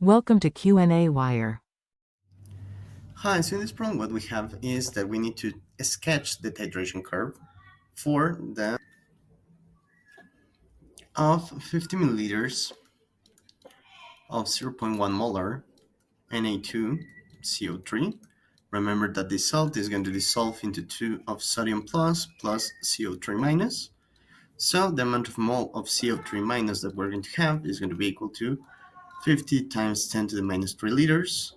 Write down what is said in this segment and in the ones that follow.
Welcome to qnawire. Hi, so in this problem what we have is that we need to sketch the titration curve for the of 50 milliliters of 0.1 molar Na2CO3. Remember that this salt is going to dissolve into 2 of sodium plus CO3 minus. So the amount of mole of CO3 minus that we're going to have is going to be equal to 50 times 10 to the minus 3 liters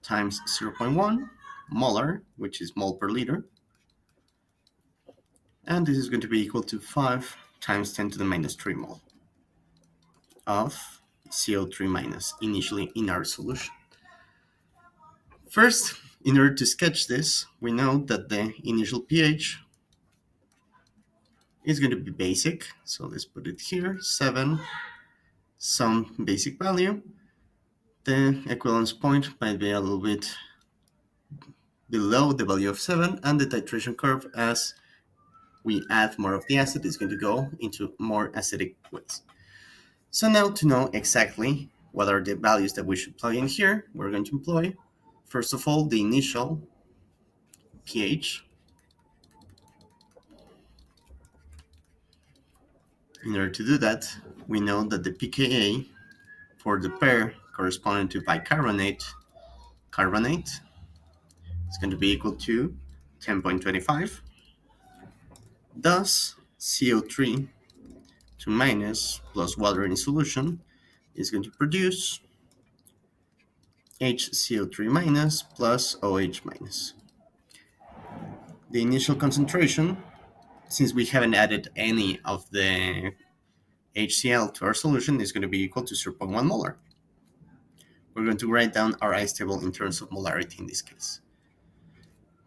times 0.1 molar, which is mole per liter, and this is going to be equal to 5 times 10 to the minus 3 mole of CO3 minus initially in our solution. First, in order to sketch this, we know that the initial pH is going to be basic, so let's put it here, 7, some basic value. The equivalence point might be a little bit below the value of 7, and the titration curve, as we add more of the acid, is going to go into more acidic ways. So now, to know exactly what are the values that we should plug in here, we're going to employ, first of all, the initial pH. In order to do that, we know that the pKa for the pair corresponding to bicarbonate carbonate is going to be equal to 10.25. Thus, CO3 to minus plus water in solution is going to produce HCO3 minus plus OH minus. The initial concentration, since we haven't added any of the HCl to our solution, is going to be equal to 0.1 molar. We're going to write down our ice table in terms of molarity in this case.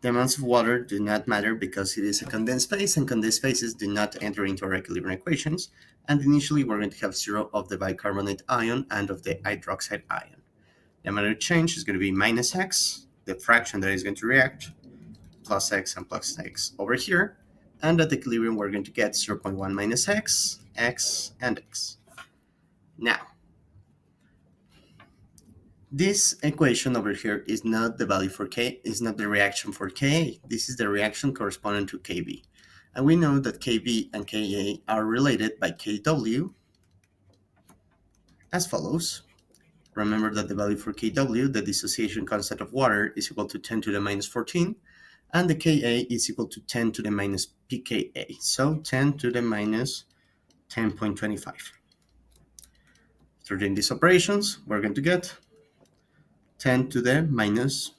The amounts of water do not matter because it is a condensed phase, and condensed phases do not enter into our equilibrium equations. And initially, we're going to have 0 of the bicarbonate ion and of the hydroxide ion. The amount of change is going to be minus x, the fraction that is going to react, plus x and plus x over here. And at equilibrium, we're going to get 0.1 minus x, and x. Now, this equation over here is not the value for K, is not the reaction for Ka. This is the reaction corresponding to Kb. And we know that Kb and Ka are related by Kw as follows. Remember that the value for Kw, the dissociation constant of water, is equal to 10 to the minus 14, and the Ka is equal to 10 to the minus pKa. So 10 to the minus 10.25. Through doing these operations, we're going to get 10 to the minus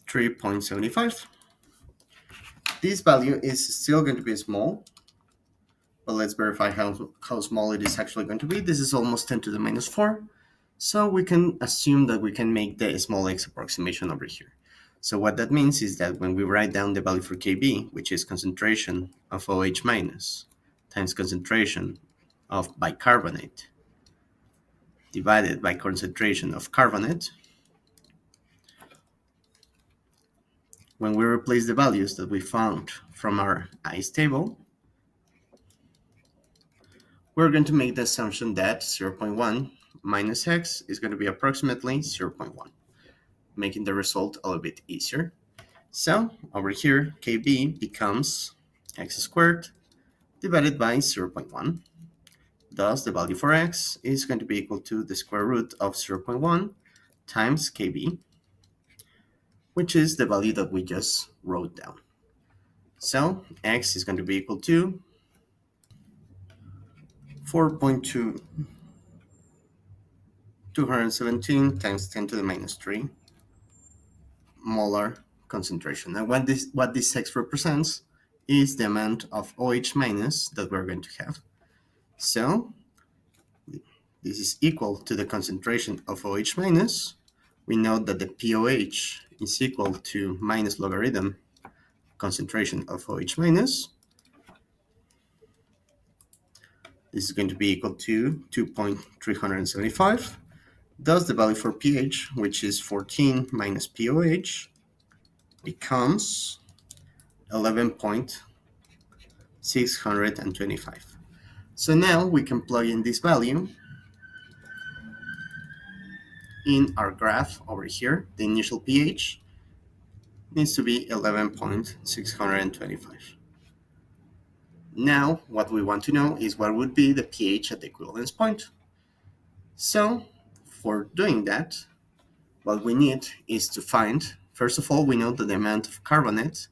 3.75. This value is still going to be small, but let's verify how small it is actually going to be. This is almost 10 to the minus 4, so we can assume that we can make the small x approximation over here. So what that means is that when we write down the value for Kb, which is concentration of OH minus times concentration of bicarbonate divided by concentration of carbonate, when we replace the values that we found from our ice table, we're going to make the assumption that 0.1 minus x is going to be approximately 0.1, making the result a little bit easier. So over here, Kb becomes x squared divided by 0.1. Thus, the value for x is going to be equal to the square root of 0.1 times Kb, which is the value that we just wrote down. So x is going to be equal to 217 times 10 to the minus 3 molar concentration. And what this x represents is the amount of OH minus that we're going to have. So this is equal to the concentration of OH minus. We know that the POH is equal to minus logarithm concentration of OH minus. This is going to be equal to 2.375. Thus, the value for pH, which is 14 minus POH, becomes 11.625. So now we can plug in this value in our graph over here, the initial pH needs to be 11.625. Now, what we want to know is what would be the pH at the equivalence point. So, for doing that, what we need is to find, first of all, we know that the amount of carbonate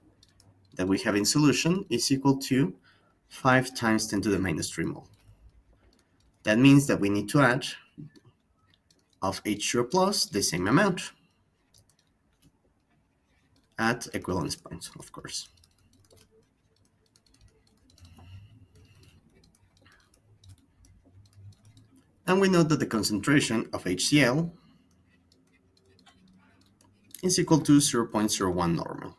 that we have in solution is equal to 5 times 10 to the minus 3 mole. That means that we need to add of H2O plus the same amount at equivalence points, of course. And we know that the concentration of HCl is equal to 0.01 normal.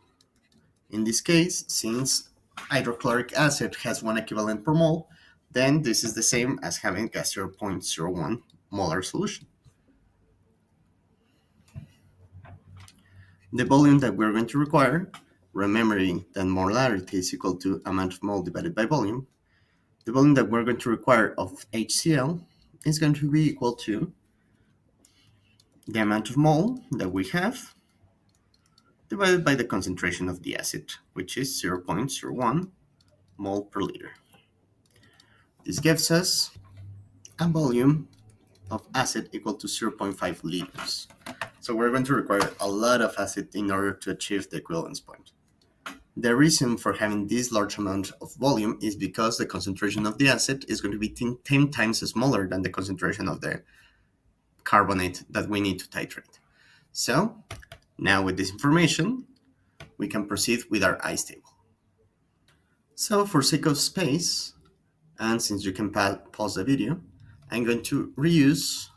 In this case, since hydrochloric acid has 1 equivalent per mole, then this is the same as having a 0.01 molar solution. The volume that we're going to require, remembering that molarity is equal to amount of mole divided by volume, the volume that we're going to require of HCl is going to be equal to the amount of mole that we have divided by the concentration of the acid, which is 0.01 mole per liter. This gives us a volume of acid equal to 0.5 liters. So we're going to require a lot of acid in order to achieve the equivalence point. The reason for having this large amount of volume is because the concentration of the acid is going to be 10 times smaller than the concentration of the carbonate that we need to titrate. So now with this information, we can proceed with our ice table. So for sake of space, and since you can pause the video, I'm going to reuse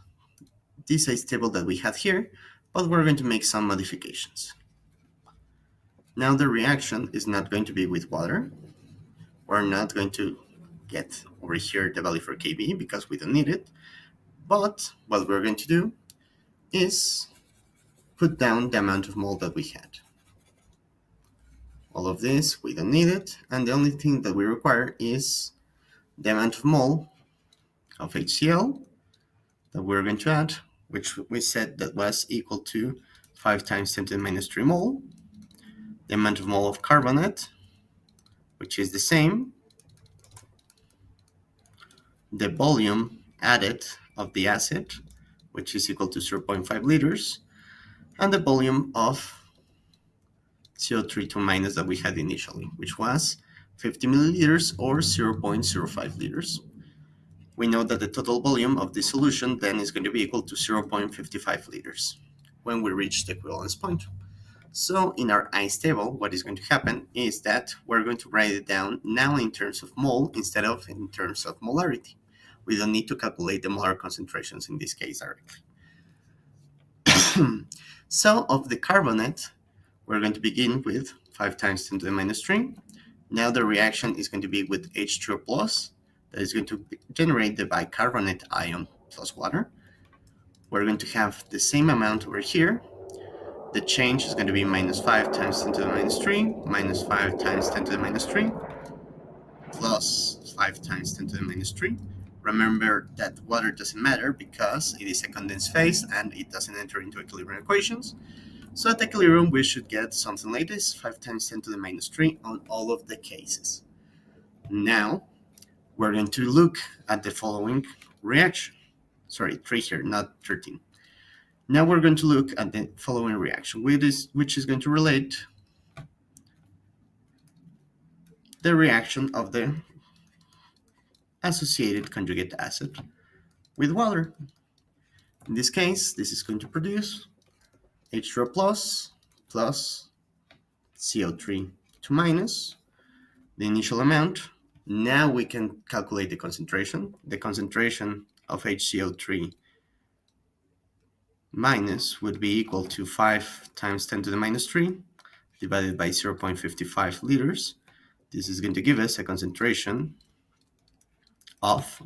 this ice table that we had here, but we're going to make some modifications. Now the reaction is not going to be with water. We're not going to get over here the value for Kb because we don't need it. But what we're going to do is put down the amount of mole that we had. All of this, we don't need it. And the only thing that we require is the amount of mole of HCl that we're going to add, which we said that was equal to 5 times 10 to the minus 3 mole. The amount of mole of carbonate, which is the same. The volume added of the acid, which is equal to 0.5 liters. And the volume of CO3 to minus that we had initially, which was 50 milliliters or 0.05 liters. We know that the total volume of the solution then is going to be equal to 0.55 liters when we reach the equivalence point. So in our ice table, what is going to happen is that we're going to write it down now in terms of mole instead of in terms of molarity. We don't need to calculate the molar concentrations in this case directly. So of the carbonate, we're going to begin with 5 times 10 to the minus 3. Now the reaction is going to be with H2O plus. That is going to generate the bicarbonate ion plus water. We're going to have the same amount over here. The change is going to be minus 5 times 10 to the minus 3, minus 5 times 10 to the minus 3, plus 5 times 10 to the minus 3. Remember that water doesn't matter because it is a condensed phase and it doesn't enter into equilibrium equations. So at equilibrium, we should get something like this, 5 times 10 to the minus 3 on all of the cases. Now, we're going to look at the following reaction. Sorry, 3 here, not 13. Now we're going to look at the following reaction, which is going to relate the reaction of the associated conjugate acid with water. In this case, this is going to produce H2O plus CO3 to minus the initial amount. Now we can calculate the concentration. The concentration of HCO3 minus would be equal to 5 times 10 to the minus 3 divided by 0.55 liters. This is going to give us a concentration of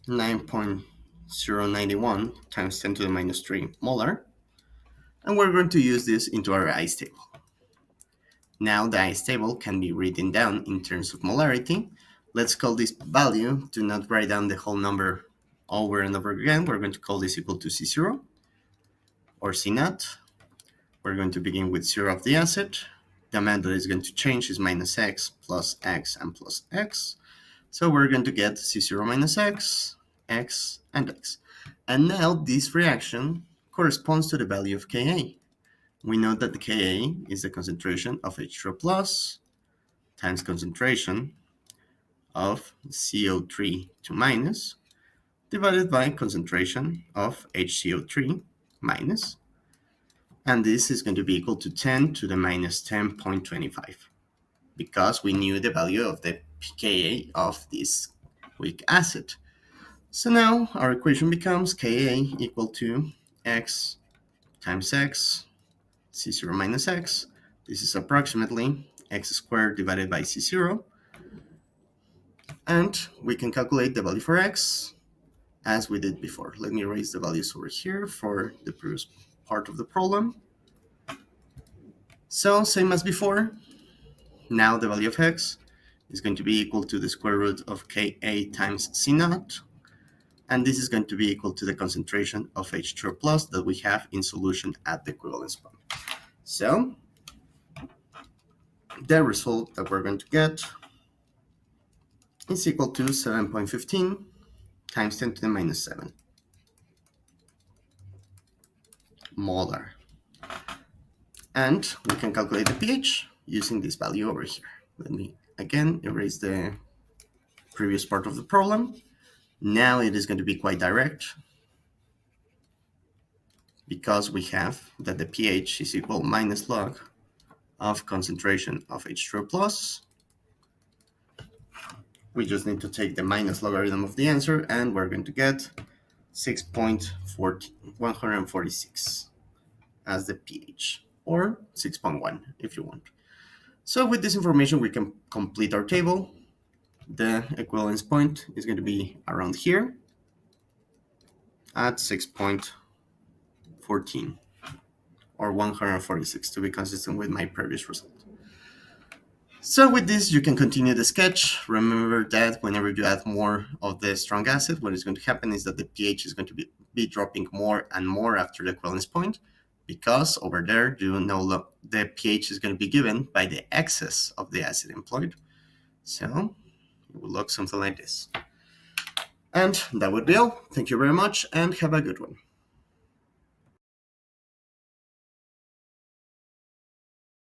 9.091 times 10 to the minus 3 molar. And we're going to use this into our ice table. Now the ice table can be written down in terms of molarity. Let's call this value to not write down the whole number over and over again, we're going to call this equal to C0 or C naught. We're going to begin with 0 of the acid. The amount that is going to change is minus x plus x and plus x. So we're going to get C0 minus x, and x. And now this reaction corresponds to the value of Ka. We know that the Ka is the concentration of H2O plus times concentration of CO3 to minus divided by concentration of HCO3 minus. And this is going to be equal to 10 to the minus 10.25 because we knew the value of the pKa of this weak acid. So now our equation becomes Ka equal to x times x, C0 minus x. This is approximately x squared divided by C0. And we can calculate the value for x as we did before. Let me erase the values over here for the previous part of the problem. So same as before, now the value of x is going to be equal to the square root of Ka times C naught. And this is going to be equal to the concentration of H2O plus that we have in solution at the equivalence point. So the result that we're going to get is equal to 7.15 times 10 to the minus 7 molar. And we can calculate the pH using this value over here. Let me again erase the previous part of the problem. Now it is going to be quite direct because we have that the pH is equal minus log of concentration of H2O plus. We just need to take the minus logarithm of the answer and we're going to get 6.146 as the pH, or 6.1 if you want. So with this information we can complete our table. The equivalence point is going to be around here at 6.14 or 146 to be consistent with my previous result. So with this, you can continue the sketch. Remember that whenever you add more of the strong acid, what is going to happen is that the pH is going to be dropping more and more after the equivalence point, because over there, you know the pH is going to be given by the excess of the acid employed. So it will look something like this. And that would be all. Thank you very much and have a good one.